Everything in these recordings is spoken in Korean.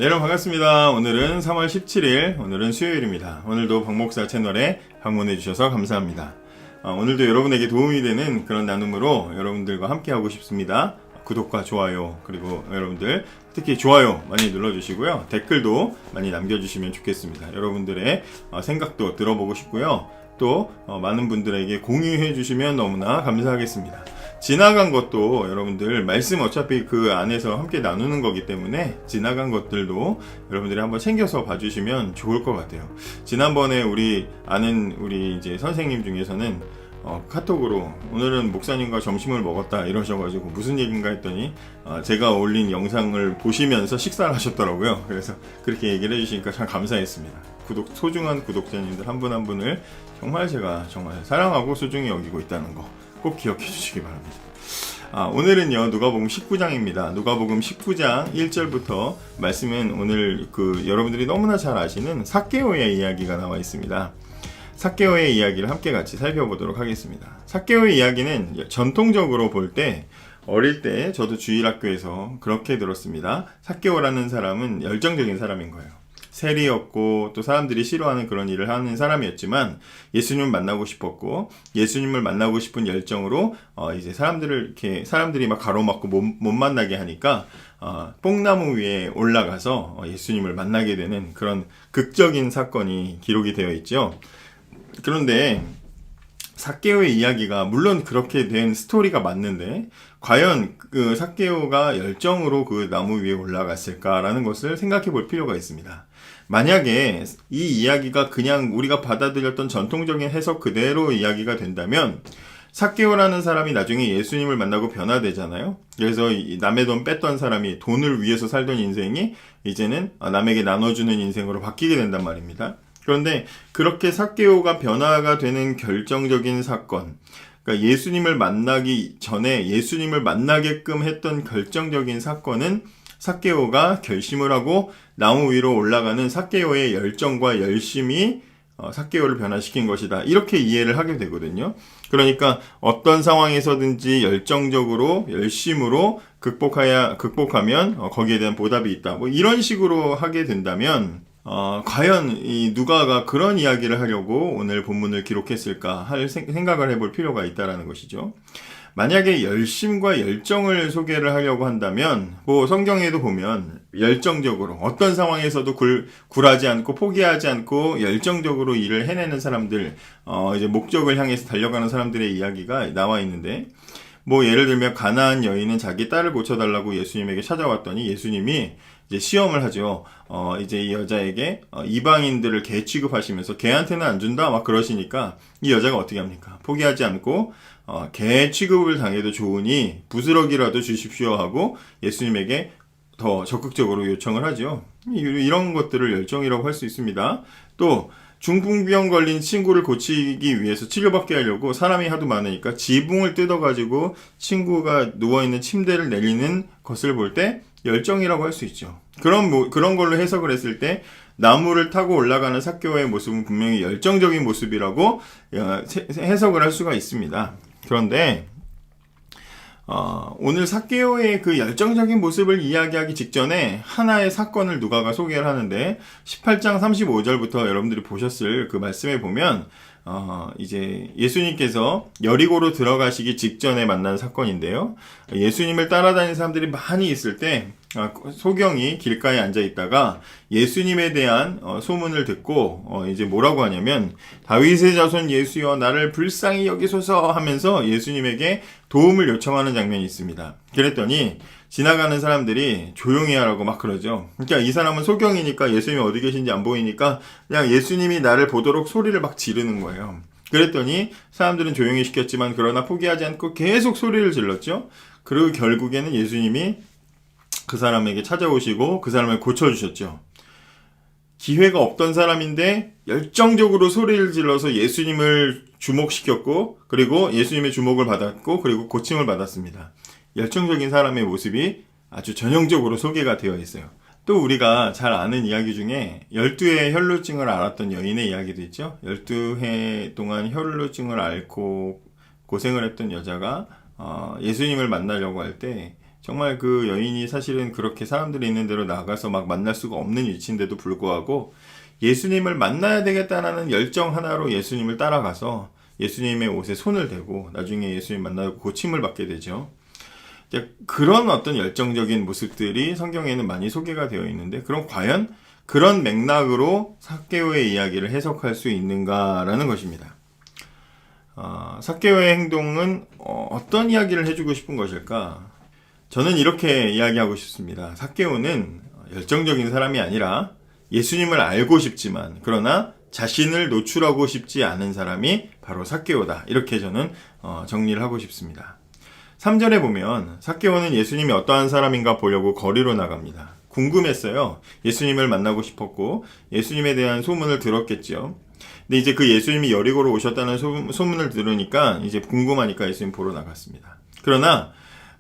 네, 여러분 반갑습니다. 오늘은 3월 17일, 오늘은 수요일입니다. 오늘도 박목사 채널에 방문해 주셔서 감사합니다. 오늘도 여러분에게 도움이 되는 그런 나눔으로 여러분들과 함께 하고 싶습니다. 구독과 좋아요, 그리고 여러분들 특히 좋아요 많이 눌러주시고요. 댓글도 많이 남겨주시면 좋겠습니다. 여러분들의 생각도 들어보고 싶고요. 또 많은 분들에게 공유해 주시면 너무나 감사하겠습니다. 지나간 것도 여러분들 말씀 어차피 그 안에서 함께 나누는 거기 때문에 지나간 것들도 여러분들이 한번 챙겨서 봐주시면 좋을 것 같아요. 지난번에 우리 아는 우리 이제 선생님 중에서는 카톡으로 오늘은 목사님과 점심을 먹었다 이러셔가지고 무슨 얘기인가 했더니 제가 올린 영상을 보시면서 식사를 하셨더라고요. 그래서 그렇게 얘기를 해주시니까 참 감사했습니다. 소중한 구독자님들 한 분 한 분을 정말 제가 정말 사랑하고 소중히 여기고 있다는 거 꼭 기억해 주시기 바랍니다. 오늘은요 누가복음 19장입니다. 누가복음 19장 1절부터 말씀은 오늘 여러분들이 너무나 잘 아시는 삭개오의 이야기가 나와 있습니다. 삭개오의 이야기를 함께 같이 살펴보도록 하겠습니다. 삭개오의 이야기는 전통적으로 볼 때 어릴 때 저도 주일학교에서 그렇게 들었습니다. 삭개오라는 사람은 열정적인 사람인 거예요. 세리였고 또 사람들이 싫어하는 그런 일을 하는 사람이었지만 예수님을 만나고 싶었고 예수님을 만나고 싶은 열정으로 이제 사람들이 막 가로막고 못 만나게 하니까 뽕나무 위에 올라가서 예수님을 만나게 되는 그런 극적인 사건이 기록이 되어 있죠. 그런데 삭개오의 이야기가 물론 그렇게 된 스토리가 맞는데 과연 그 삭개오가 열정으로 그 나무 위에 올라갔을까라는 것을 생각해 볼 필요가 있습니다. 만약에 이 이야기가 그냥 우리가 받아들였던 전통적인 해석 그대로 이야기가 된다면 삭개오라는 사람이 나중에 예수님을 만나고 변화되잖아요. 그래서 남의 돈 뺐던 사람이 돈을 위해서 살던 인생이 이제는 남에게 나눠주는 인생으로 바뀌게 된단 말입니다. 그런데 그렇게 삭개오가 변화가 되는 결정적인 사건, 그러니까 예수님을 만나기 전에 예수님을 만나게끔 했던 결정적인 사건은 삭개오가 결심을 하고 나무 위로 올라가는 삭개오의 열정과 열심이 삭개오를 변화시킨 것이다. 이렇게 이해를 하게 되거든요. 그러니까 어떤 상황에서든지 열정적으로 열심으로 극복하면 거기에 대한 보답이 있다. 뭐 이런 식으로 하게 된다면 과연 이 누가가 그런 이야기를 하려고 오늘 본문을 기록했을까 할 생각을 해볼 필요가 있다라는 것이죠. 만약에 열심과 열정을 소개를 하려고 한다면 뭐 성경에도 보면 열정적으로 어떤 상황에서도 굴하지 않고 포기하지 않고 열정적으로 일을 해내는 사람들, 이제 목적을 향해서 달려가는 사람들의 이야기가 나와 있는데 뭐 예를 들면 가나안 여인은 자기 딸을 고쳐달라고 예수님에게 찾아왔더니 예수님이 이제 시험을 하죠. 이제 이 여자에게 이방인들을 개 취급하시면서 개한테는 안 준다 막 그러시니까 이 여자가 어떻게 합니까? 포기하지 않고 개 취급을 당해도 좋으니 부스러기라도 주십시오 하고 예수님에게 더 적극적으로 요청을 하죠. 이런 것들을 열정이라고 할 수 있습니다. 또 중풍병 걸린 친구를 고치기 위해서 치료받게 하려고 사람이 하도 많으니까 지붕을 뜯어가지고 친구가 누워있는 침대를 내리는 것을 볼 때 열정이라고 할 수 있죠. 그런 걸로 해석을 했을 때 나무를 타고 올라가는 삭개오의 모습은 분명히 열정적인 모습이라고 해석을 할 수가 있습니다. 그런데 오늘 삭개오의 그 열정적인 모습을 이야기하기 직전에 하나의 사건을 누가가 소개를 하는데 18장 35절부터 여러분들이 보셨을 그 말씀에 보면 이제 예수님께서 여리고로 들어가시기 직전에 만난 사건인데요. 예수님을 따라다니는 사람들이 많이 있을 때 소경이 길가에 앉아 있다가 예수님에 대한 소문을 듣고 이제 뭐라고 하냐면 다윗의 자손 예수여 나를 불쌍히 여기소서 하면서 예수님에게 도움을 요청하는 장면이 있습니다. 그랬더니 지나가는 사람들이 조용히 하라고 막 그러죠. 그러니까 이 사람은 소경이니까 예수님이 어디 계신지 안 보이니까 그냥 예수님이 나를 보도록 소리를 막 지르는 거예요. 그랬더니 사람들은 조용히 시켰지만 그러나 포기하지 않고 계속 소리를 질렀죠. 그리고 결국에는 예수님이 그 사람에게 찾아오시고 그 사람을 고쳐주셨죠. 기회가 없던 사람인데 열정적으로 소리를 질러서 예수님을 주목시켰고 그리고 예수님의 주목을 받았고 그리고 고침을 받았습니다. 열정적인 사람의 모습이 아주 전형적으로 소개가 되어 있어요. 또 우리가 잘 아는 이야기 중에 12해 혈루증을 앓았던 여인의 이야기도 있죠. 12해 동안 혈루증을 앓고 고생을 했던 여자가 예수님을 만나려고 할 때 정말 그 여인이 사실은 그렇게 사람들이 있는 데로 나가서 막 만날 수가 없는 위치인데도 불구하고 예수님을 만나야 되겠다라는 열정 하나로 예수님을 따라가서 예수님의 옷에 손을 대고 나중에 예수님 만나고 고침을 받게 되죠. 그런 어떤 열정적인 모습들이 성경에는 많이 소개가 되어 있는데, 그럼 과연 그런 맥락으로 삭개오의 이야기를 해석할 수 있는가라는 것입니다. 삭개오의 행동은 어떤 이야기를 해주고 싶은 것일까? 저는 이렇게 이야기하고 싶습니다. 삭개오는 열정적인 사람이 아니라 예수님을 알고 싶지만 그러나 자신을 노출하고 싶지 않은 사람이 바로 삭개오다. 이렇게 저는 정리를 하고 싶습니다. 3절에 보면 삭개오는 예수님이 어떠한 사람인가 보려고 거리로 나갑니다. 궁금했어요. 예수님을 만나고 싶었고 예수님에 대한 소문을 들었겠죠. 근데 이제 그 예수님이 여리고로 오셨다는 소문을 들으니까 이제 궁금하니까 예수님 보러 나갔습니다. 그러나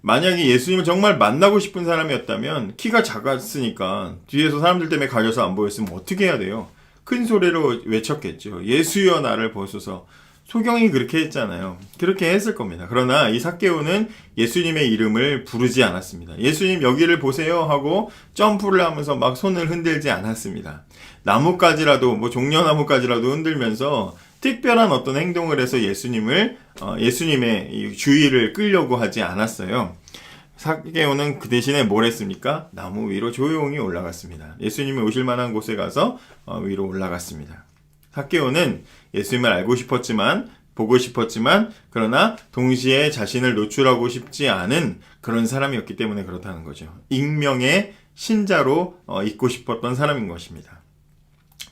만약에 예수님을 정말 만나고 싶은 사람이었다면 키가 작았으니까 뒤에서 사람들 때문에 가려서 안 보였으면 어떻게 해야 돼요? 큰 소리로 외쳤겠죠. 예수여 나를 보소서. 소경이 그렇게 했잖아요. 그렇게 했을 겁니다. 그러나 이 삭개오는 예수님의 이름을 부르지 않았습니다. 예수님 여기를 보세요 하고 점프를 하면서 막 손을 흔들지 않았습니다. 나뭇가지라도 종려나뭇가지라도 흔들면서 특별한 어떤 행동을 해서 예수님의 주의를 끌려고 하지 않았어요. 삭개오는 그 대신에 뭘 했습니까? 나무 위로 조용히 올라갔습니다. 예수님이 오실 만한 곳에 가서 위로 올라갔습니다. 삭개오는 예수님을 알고 싶었지만 보고 싶었지만 그러나 동시에 자신을 노출하고 싶지 않은 그런 사람이었기 때문에 그렇다는 거죠. 익명의 신자로 있고 싶었던 사람인 것입니다.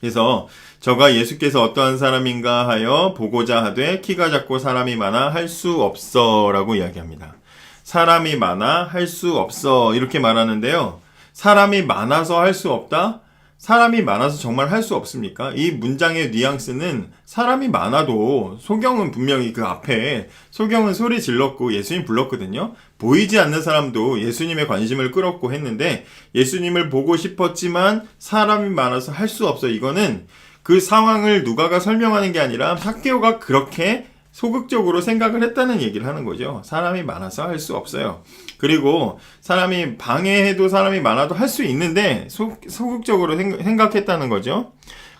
그래서 저가 예수께서 어떠한 사람인가 하여 보고자 하되 키가 작고 사람이 많아 할 수 없어 라고 이야기합니다. 사람이 많아 할 수 없어 이렇게 말하는데요. 사람이 많아서 할 수 없다? 사람이 많아서 정말 할 수 없습니까? 이 문장의 뉘앙스는 사람이 많아도 소경은 분명히 그 앞에 소경은 소리 질렀고 예수님 불렀거든요. 보이지 않는 사람도 예수님의 관심을 끌었고 했는데 예수님을 보고 싶었지만 사람이 많아서 할 수 없어. 이거는 그 상황을 누가가 설명하는 게 아니라 삭개오가 그렇게 소극적으로 생각을 했다는 얘기를 하는 거죠. 사람이 많아서 할 수 없어요. 그리고 사람이 방해해도 사람이 많아도 할 수 있는데 소극적으로 생각했다는 거죠.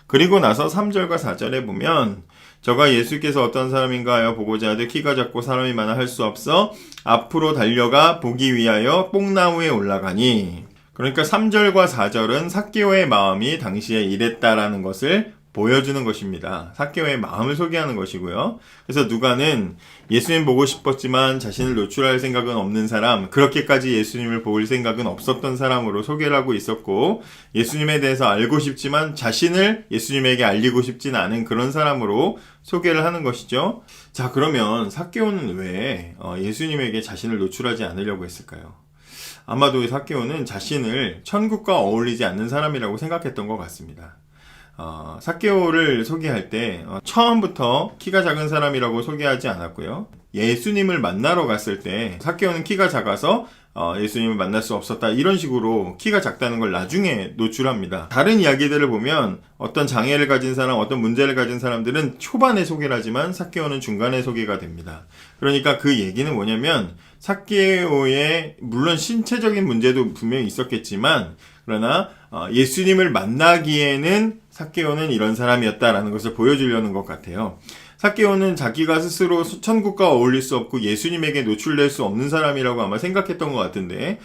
그리고 나서 3절과 4절에 보면 저가 예수께서 어떤 사람인가 하여 보고자 하되 키가 작고 사람이 많아 할 수 없어 앞으로 달려가 보기 위하여 뽕나무에 올라가니. 그러니까 3절과 4절은 삭개오의 마음이 당시에 이랬다라는 것을 보여주는 것입니다. 삭개오의 마음을 소개하는 것이고요. 그래서 누가는 예수님 보고 싶었지만 자신을 노출할 생각은 없는 사람, 그렇게까지 예수님을 볼 생각은 없었던 사람으로 소개를 하고 있었고, 예수님에 대해서 알고 싶지만 자신을 예수님에게 알리고 싶진 않은 그런 사람으로 소개를 하는 것이죠. 자, 그러면 삭개오는 왜 예수님에게 자신을 노출하지 않으려고 했을까요? 아마도 삭개오는 자신을 천국과 어울리지 않는 사람이라고 생각했던 것 같습니다. 삭개오를 소개할 때 처음부터 키가 작은 사람이라고 소개하지 않았고요. 예수님을 만나러 갔을 때 삭개오는 키가 작아서 예수님을 만날 수 없었다 이런 식으로 키가 작다는 걸 나중에 노출합니다. 다른 이야기들을 보면 어떤 장애를 가진 사람, 어떤 문제를 가진 사람들은 초반에 소개를 하지만 삭개오는 중간에 소개가 됩니다. 그러니까 그 얘기는 뭐냐면 삭개오의 물론 신체적인 문제도 분명히 있었겠지만 그러나 예수님을 만나기에는 삭개오는 이런 사람이었다라는 것을 보여주려는 것 같아요. 삭개오는 자기가 스스로 천국과 어울릴 수 없고 예수님에게 노출될 수 없는 사람이라고 아마 생각했던 것 같은데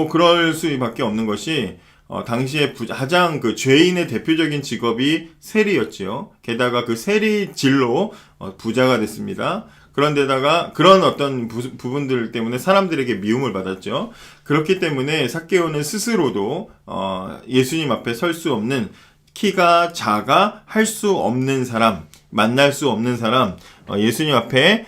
그럴 수밖에 없는 것이 당시에 가장 그 죄인의 대표적인 직업이 세리였지요. 게다가 그 세리질로 부자가 됐습니다. 그런데다가 그런 어떤 부분들 때문에 사람들에게 미움을 받았죠. 그렇기 때문에 삭개오는 스스로도 예수님 앞에 설 수 없는 키가 작아 할 수 없는 사람, 만날 수 없는 사람, 예수님 앞에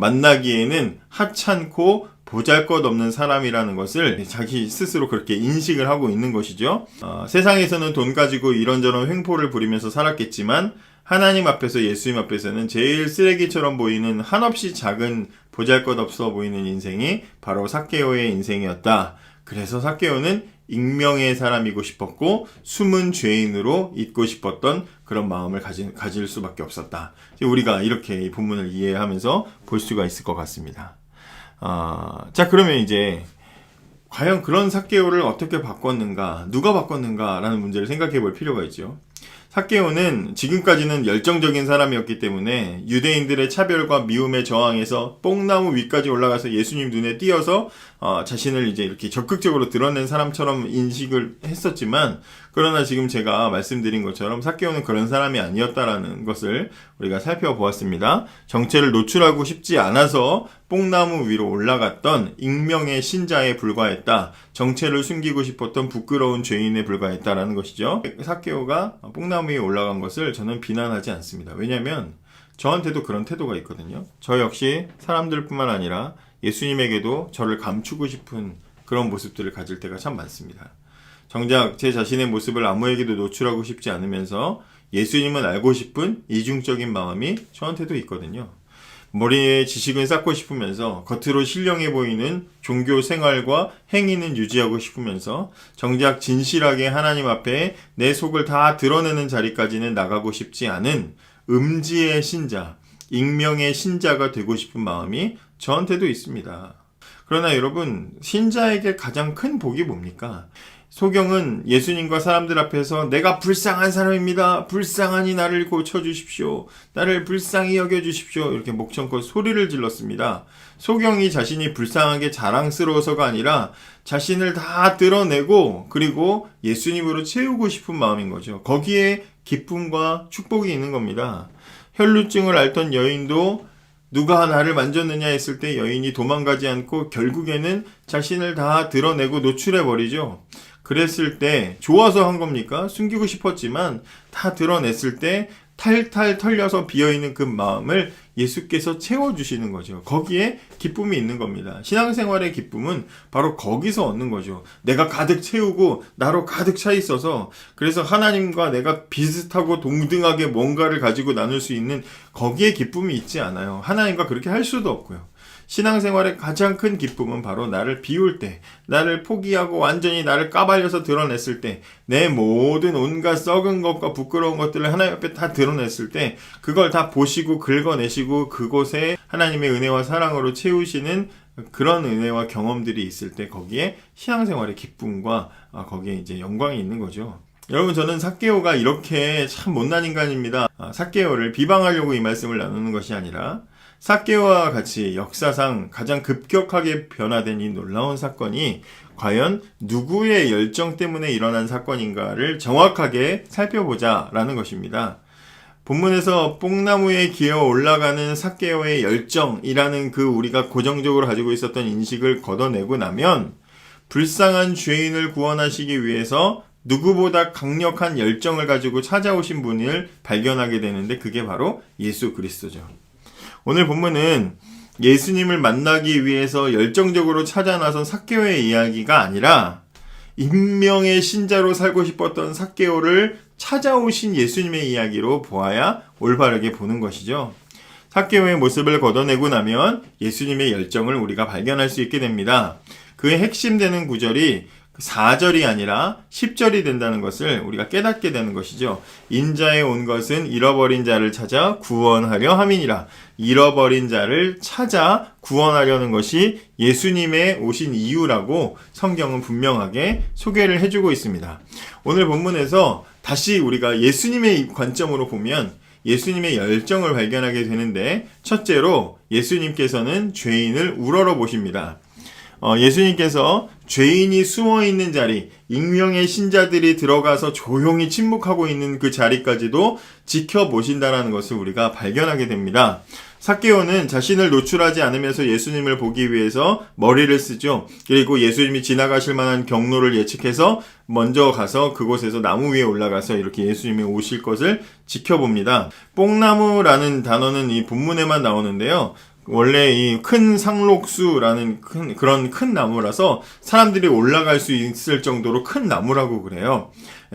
만나기에는 하찮고 보잘것없는 사람이라는 것을 자기 스스로 그렇게 인식을 하고 있는 것이죠. 세상에서는 돈 가지고 이런저런 횡포를 부리면서 살았겠지만 하나님 앞에서 예수님 앞에서는 제일 쓰레기처럼 보이는 한없이 작은 보잘것없어 보이는 인생이 바로 삭개오의 인생이었다. 그래서 삭개오는 익명의 사람이고 싶었고 숨은 죄인으로 있고 싶었던 그런 마음을 가질 수밖에 없었다. 우리가 이렇게 이 본문을 이해하면서 볼 수가 있을 것 같습니다. 자, 그러면 이제 과연 그런 삭개오를 어떻게 바꿨는가, 누가 바꿨는가라는 문제를 생각해 볼 필요가 있죠. 삭개오는 지금까지는 열정적인 사람이었기 때문에 유대인들의 차별과 미움에 저항해서 뽕나무 위까지 올라가서 예수님 눈에 띄어서 자신을 이제 이렇게 적극적으로 드러낸 사람처럼 인식을 했었지만, 그러나 지금 제가 말씀드린 것처럼 삭개오는 그런 사람이 아니었다라는 것을 우리가 살펴보았습니다. 정체를 노출하고 싶지 않아서 뽕나무 위로 올라갔던 익명의 신자에 불과했다. 정체를 숨기고 싶었던 부끄러운 죄인에 불과했다라는 것이죠. 삭개오가 뽕나무 위에 올라간 것을 저는 비난하지 않습니다. 왜냐하면 저한테도 그런 태도가 있거든요. 저 역시 사람들뿐만 아니라 예수님에게도 저를 감추고 싶은 그런 모습들을 가질 때가 참 많습니다. 정작 제 자신의 모습을 아무에게도 노출하고 싶지 않으면서 예수님은 알고 싶은 이중적인 마음이 저한테도 있거든요. 머리에 지식은 쌓고 싶으면서 겉으로 신령해 보이는 종교 생활과 행위는 유지하고 싶으면서 정작 진실하게 하나님 앞에 내 속을 다 드러내는 자리까지는 나가고 싶지 않은 음지의 신자, 익명의 신자가 되고 싶은 마음이 저한테도 있습니다. 그러나 여러분, 신자에게 가장 큰 복이 뭡니까? 소경은 예수님과 사람들 앞에서 내가 불쌍한 사람입니다. 불쌍하니 나를 고쳐주십시오. 나를 불쌍히 여겨주십시오. 이렇게 목청껏 소리를 질렀습니다. 소경이 자신이 불쌍하게 자랑스러워서가 아니라 자신을 다 드러내고 그리고 예수님으로 채우고 싶은 마음인 거죠. 거기에 기쁨과 축복이 있는 겁니다. 혈루증을 앓던 여인도 누가 나를 만졌느냐 했을 때 여인이 도망가지 않고 결국에는 자신을 다 드러내고 노출해버리죠. 그랬을 때 좋아서 한 겁니까? 숨기고 싶었지만 다 드러냈을 때 탈탈 털려서 비어있는 그 마음을 예수께서 채워주시는 거죠. 거기에 기쁨이 있는 겁니다. 신앙생활의 기쁨은 바로 거기서 얻는 거죠. 내가 가득 채우고 나로 가득 차 있어서 그래서 하나님과 내가 비슷하고 동등하게 뭔가를 가지고 나눌 수 있는 거기에 기쁨이 있지 않아요. 하나님과 그렇게 할 수도 없고요. 신앙생활의 가장 큰 기쁨은 바로 나를 비울 때, 나를 포기하고 완전히 나를 까발려서 드러냈을 때, 내 모든 온갖 썩은 것과 부끄러운 것들을 하나님 앞에 다 드러냈을 때, 그걸 다 보시고 긁어내시고 그곳에 하나님의 은혜와 사랑으로 채우시는 그런 은혜와 경험들이 있을 때 거기에 신앙생활의 기쁨과 거기에 이제 영광이 있는 거죠. 여러분, 저는 삭개오가 이렇게 참 못난 인간입니다. 삭개오를 비방하려고 이 말씀을 나누는 것이 아니라 삭개오와 같이 역사상 가장 급격하게 변화된 이 놀라운 사건이 과연 누구의 열정 때문에 일어난 사건인가를 정확하게 살펴보자라는 것입니다. 본문에서 뽕나무에 기어 올라가는 삭개오의 열정이라는 그 우리가 고정적으로 가지고 있었던 인식을 걷어내고 나면 불쌍한 죄인을 구원하시기 위해서 누구보다 강력한 열정을 가지고 찾아오신 분을 발견하게 되는데 그게 바로 예수 그리스도죠. 오늘 본문은 예수님을 만나기 위해서 열정적으로 찾아 나선 삭개오의 이야기가 아니라 익명의 신자로 살고 싶었던 삭개오를 찾아오신 예수님의 이야기로 보아야 올바르게 보는 것이죠. 삭개오의 모습을 걷어내고 나면 예수님의 열정을 우리가 발견할 수 있게 됩니다. 그의 핵심되는 구절이 4절이 아니라 10절이 된다는 것을 우리가 깨닫게 되는 것이죠. 인자에 온 것은 잃어버린 자를 찾아 구원하려 함이니라. 잃어버린 자를 찾아 구원하려는 것이 예수님의 오신 이유라고 성경은 분명하게 소개를 해주고 있습니다. 오늘 본문에서 다시 우리가 예수님의 관점으로 보면 예수님의 열정을 발견하게 되는데, 첫째로 예수님께서는 죄인을 우러러 보십니다. 예수님께서 죄인이 숨어있는 자리, 익명의 신자들이 들어가서 조용히 침묵하고 있는 그 자리까지도 지켜보신다라는 것을 우리가 발견하게 됩니다. 삭개오는 자신을 노출하지 않으면서 예수님을 보기 위해서 머리를 쓰죠. 그리고 예수님이 지나가실 만한 경로를 예측해서 먼저 가서 그곳에서 나무 위에 올라가서 이렇게 예수님이 오실 것을 지켜봅니다. 뽕나무라는 단어는 이 본문에만 나오는데요. 원래 이 큰 상록수라는 그런 큰 나무라서 사람들이 올라갈 수 있을 정도로 큰 나무라고 그래요.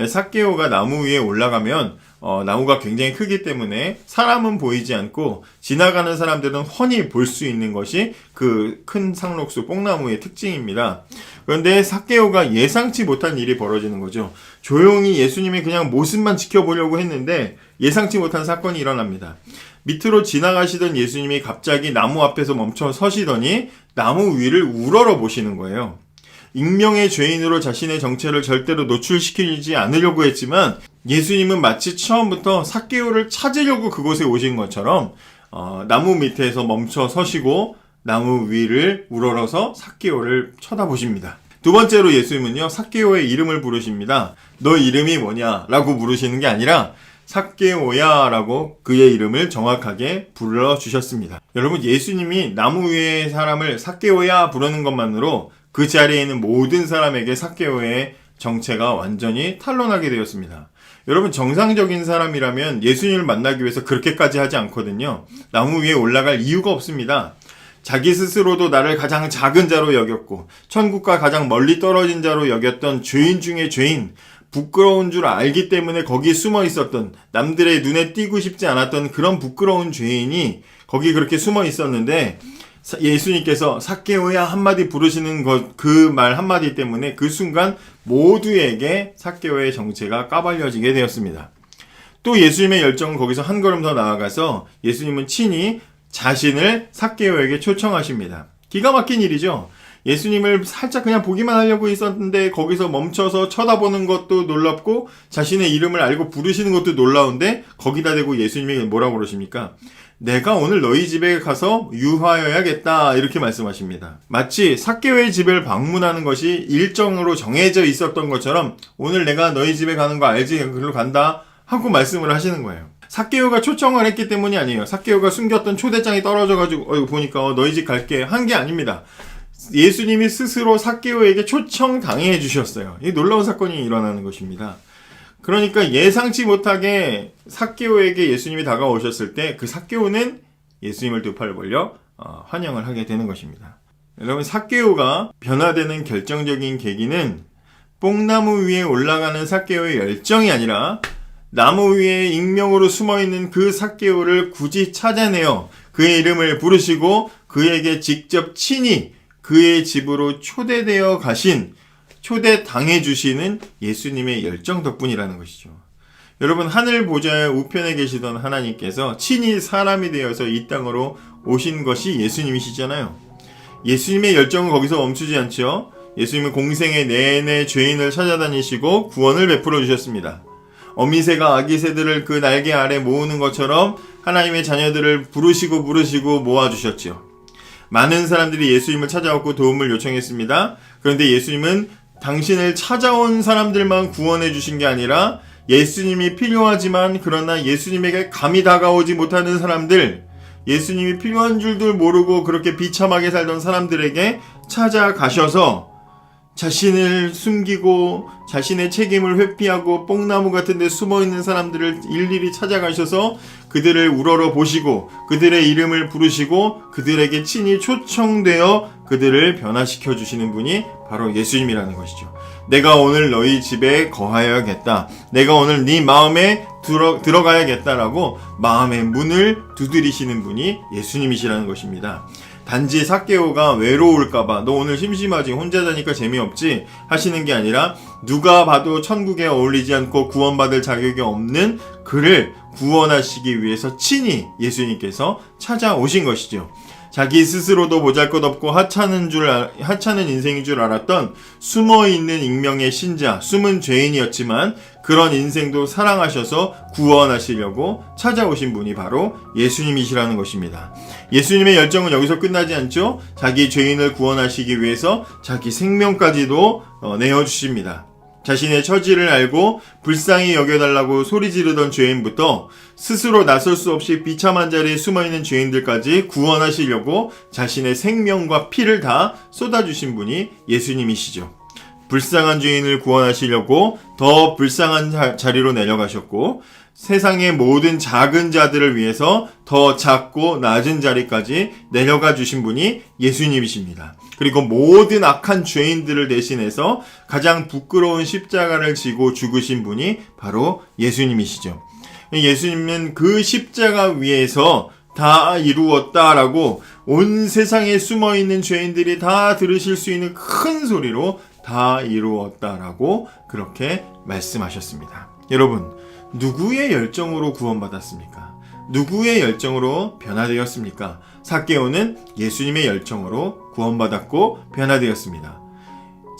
삭개오가 나무 위에 올라가면 나무가 굉장히 크기 때문에 사람은 보이지 않고 지나가는 사람들은 훤히 볼 수 있는 것이 그 큰 상록수 뽕나무의 특징입니다. 그런데 삭개오가 예상치 못한 일이 벌어지는 거죠. 조용히 예수님이 그냥 모습만 지켜보려고 했는데 예상치 못한 사건이 일어납니다. 밑으로 지나가시던 예수님이 갑자기 나무 앞에서 멈춰 서시더니 나무 위를 우러러 보시는 거예요. 익명의 죄인으로 자신의 정체를 절대로 노출시키지 않으려고 했지만 예수님은 마치 처음부터 삭개오를 찾으려고 그곳에 오신 것처럼 나무 밑에서 멈춰 서시고 나무 위를 우러러서 삭개오를 쳐다보십니다. 두 번째로 예수님은요, 삭개오의 이름을 부르십니다. 너 이름이 뭐냐? 라고 물으시는 게 아니라 삭개오야 라고 그의 이름을 정확하게 불러주셨습니다. 여러분, 예수님이 나무 위의 사람을 삭개오야 부르는 것만으로 그 자리에 있는 모든 사람에게 삭개오의 정체가 완전히 탄로나게 되었습니다. 여러분, 정상적인 사람이라면 예수님을 만나기 위해서 그렇게까지 하지 않거든요. 나무 위에 올라갈 이유가 없습니다. 자기 스스로도 나를 가장 작은 자로 여겼고 천국과 가장 멀리 떨어진 자로 여겼던 죄인 중에 죄인, 부끄러운 줄 알기 때문에 거기 숨어 있었던, 남들의 눈에 띄고 싶지 않았던 그런 부끄러운 죄인이 거기 그렇게 숨어 있었는데 예수님께서 삭개오야 한마디 부르시는 그 말 한마디 때문에 그 순간 모두에게 삭개오의 정체가 까발려지게 되었습니다. 또 예수님의 열정은 거기서 한 걸음 더 나아가서 예수님은 친히 자신을 삭개오에게 초청하십니다. 기가 막힌 일이죠. 예수님을 살짝 그냥 보기만 하려고 있었는데 거기서 멈춰서 쳐다보는 것도 놀랍고 자신의 이름을 알고 부르시는 것도 놀라운데 거기다 대고 예수님이 뭐라고 그러십니까? 내가 오늘 너희 집에 가서 유하여야겠다 이렇게 말씀하십니다. 마치 삭개오의 집을 방문하는 것이 일정으로 정해져 있었던 것처럼 오늘 내가 너희 집에 가는 거 알지? 그걸로 간다 하고 말씀을 하시는 거예요. 삭개오가 초청을 했기 때문이 아니에요. 삭개오가 숨겼던 초대장이 떨어져가지고 이거 보니까 너희 집 갈게 한 게 아닙니다. 예수님이 스스로 삭개오에게 초청당해 주셨어요. 이 놀라운 사건이 일어나는 것입니다. 그러니까 예상치 못하게 삭개오에게 예수님이 다가오셨을 때 그 삭개오는 예수님을 두 팔을 벌려 환영을 하게 되는 것입니다. 여러분, 삭개오가 변화되는 결정적인 계기는 뽕나무 위에 올라가는 삭개오의 열정이 아니라 나무 위에 익명으로 숨어있는 그 삭개오를 굳이 찾아내어 그의 이름을 부르시고 그에게 직접 친히 그의 집으로 초대되어 가신, 초대당해 주시는 예수님의 열정 덕분이라는 것이죠. 여러분, 하늘 보좌의 우편에 계시던 하나님께서 친히 사람이 되어서 이 땅으로 오신 것이 예수님이시잖아요. 예수님의 열정은 거기서 멈추지 않죠. 예수님은 공생의 내내 죄인을 찾아다니시고 구원을 베풀어 주셨습니다. 어미새가 아기 새들을 그 날개 아래 모으는 것처럼 하나님의 자녀들을 부르시고 모아주셨지요. 많은 사람들이 예수님을 찾아왔고 도움을 요청했습니다. 그런데 예수님은 당신을 찾아온 사람들만 구원해 주신 게 아니라 예수님이 필요하지만 그러나 예수님에게 감히 다가오지 못하는 사람들, 예수님이 필요한 줄도 모르고 그렇게 비참하게 살던 사람들에게 찾아가셔서 자신을 숨기고 자신의 책임을 회피하고 뽕나무 같은 데 숨어있는 사람들을 일일이 찾아가셔서 그들을 우러러 보시고 그들의 이름을 부르시고 그들에게 친히 초청되어 그들을 변화시켜 주시는 분이 바로 예수님이라는 것이죠. 내가 오늘 너희 집에 거하여야겠다. 내가 오늘 네 마음에 들어가야겠다라고 마음의 문을 두드리시는 분이 예수님이시라는 것입니다. 단지 삭개오가 외로울까봐 너 오늘 심심하지 혼자 자니까 재미없지 하시는 게 아니라 누가 봐도 천국에 어울리지 않고 구원받을 자격이 없는 그를 구원하시기 위해서 친히 예수님께서 찾아오신 것이죠. 자기 스스로도 보잘것없고 하찮은 인생인 줄 알았던 숨어있는 익명의 신자, 숨은 죄인이었지만 그런 인생도 사랑하셔서 구원하시려고 찾아오신 분이 바로 예수님이시라는 것입니다. 예수님의 열정은 여기서 끝나지 않죠. 자기 죄인을 구원하시기 위해서 자기 생명까지도 내어주십니다. 자신의 처지를 알고 불쌍히 여겨달라고 소리 지르던 죄인부터 스스로 나설 수 없이 비참한 자리에 숨어있는 죄인들까지 구원하시려고 자신의 생명과 피를 다 쏟아주신 분이 예수님이시죠. 불쌍한 죄인을 구원하시려고 더 불쌍한 자리로 내려가셨고 세상의 모든 작은 자들을 위해서 더 작고 낮은 자리까지 내려가 주신 분이 예수님이십니다. 그리고 모든 악한 죄인들을 대신해서 가장 부끄러운 십자가를 지고 죽으신 분이 바로 예수님이시죠. 예수님은 그 십자가 위에서 다 이루었다라고 온 세상에 숨어있는 죄인들이 다 들으실 수 있는 큰 소리로 다 이루었다라고 그렇게 말씀하셨습니다. 여러분, 누구의 열정으로 구원받았습니까? 누구의 열정으로 변화되었습니까? 삭개오는 예수님의 열정으로 구원받았고 변화되었습니다.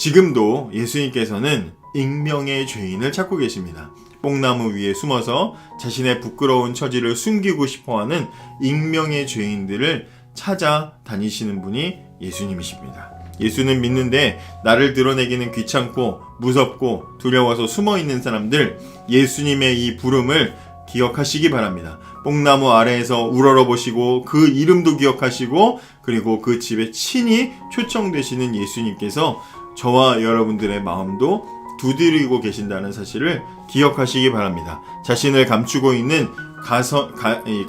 지금도 예수님께서는 익명의 죄인을 찾고 계십니다. 뽕나무 위에 숨어서 자신의 부끄러운 처지를 숨기고 싶어하는 익명의 죄인들을 찾아다니시는 분이 예수님이십니다. 예수는 믿는데 나를 드러내기는 귀찮고 무섭고 두려워서 숨어있는 사람들, 예수님의 이 부름을 기억하시기 바랍니다. 뽕나무 아래에서 우러러 보시고 그 이름도 기억하시고 그리고 그 집에 친히 초청되시는 예수님께서 저와 여러분들의 마음도 두드리고 계신다는 사실을 기억하시기 바랍니다. 자신을 감추고 있는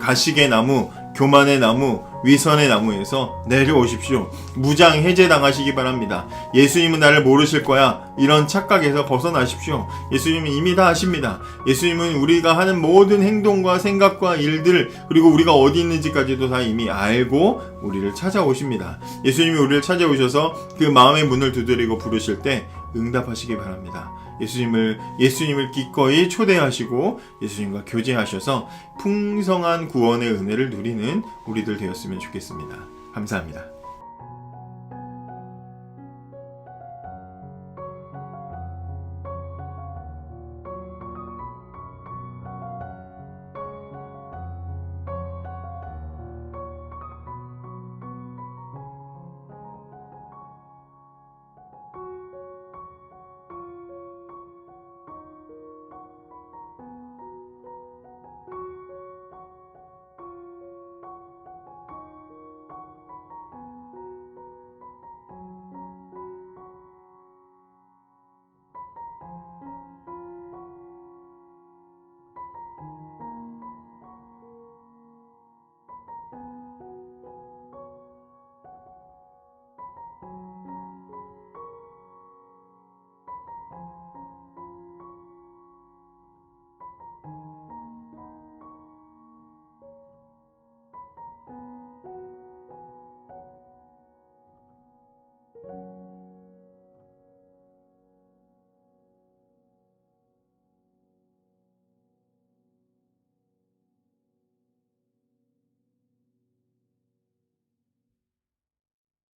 가식의 나무, 교만의 나무, 위선의 나무에서 내려오십시오. 무장 해제당하시기 바랍니다. 예수님은 나를 모르실 거야. 이런 착각에서 벗어나십시오. 예수님은 이미 다 아십니다. 예수님은 우리가 하는 모든 행동과 생각과 일들, 그리고 우리가 어디 있는지까지도 다 이미 알고 우리를 찾아오십니다. 예수님이 우리를 찾아오셔서 그 마음의 문을 두드리고 부르실 때 응답하시기 바랍니다. 예수님을 기꺼이 초대하시고 예수님과 교제하셔서 풍성한 구원의 은혜를 누리는 우리들 되었으면 좋겠습니다. 감사합니다.